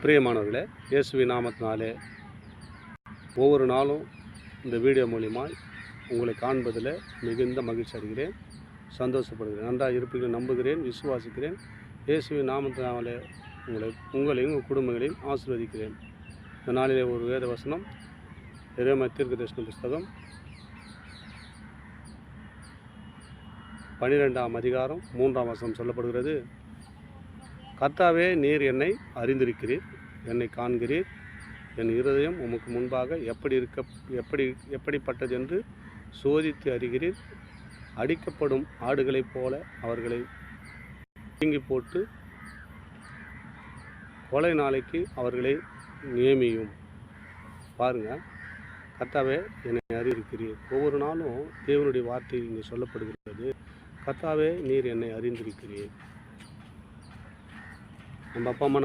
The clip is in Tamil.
பிரியமானவர்களே, இயேசுவின் நாமத்தினாலே ஒவ்வொரு நாளும் இந்த வீடியோ மூலிமா உங்களை காண்பதில் மிகுந்த மகிழ்ச்சி அடைகிறேன், சந்தோஷப்படுகிறேன். நன்றாக இருப்பீர்கள் நம்புகிறேன், விசுவாசிக்கிறேன். இயேசுவின் நாமத்தினாலே உங்களையும் உங்கள் குடும்பங்களையும் ஆசீர்வதிக்கிறேன். இந்த நாளிலே ஒரு வேத வசனம், எரேமியா தீர்க்கதரிசன புஸ்தகம் 12ஆம் அதிகாரம் 3ஆம் வசனம் சொல்லப்படுகிறது. கர்த்தாவே, நீர் என்னை அறிந்திருக்கிறீர், என்னை காண்கிறீர். என் இருதயம் உமக்கு முன்பாக எப்படிப்பட்டது என்று சோதித்து அறிகிறீர். அடிக்கப்படும் ஆடுகளைப் போல அவர்களை தீங்கி போட்டு கொலை நாளைக்கு அவர்களை நியமியும். பாருங்கள், கர்த்தாவே என்னை அறிந்திருக்கிறீர். ஒவ்வொரு நாளும் தேவனுடைய வார்த்தை இங்கே சொல்லப்படுகிறது. கர்த்தாவே, நீர் என்னை அறிந்திருக்கிறீர். நம்ம அப்பா அம்மா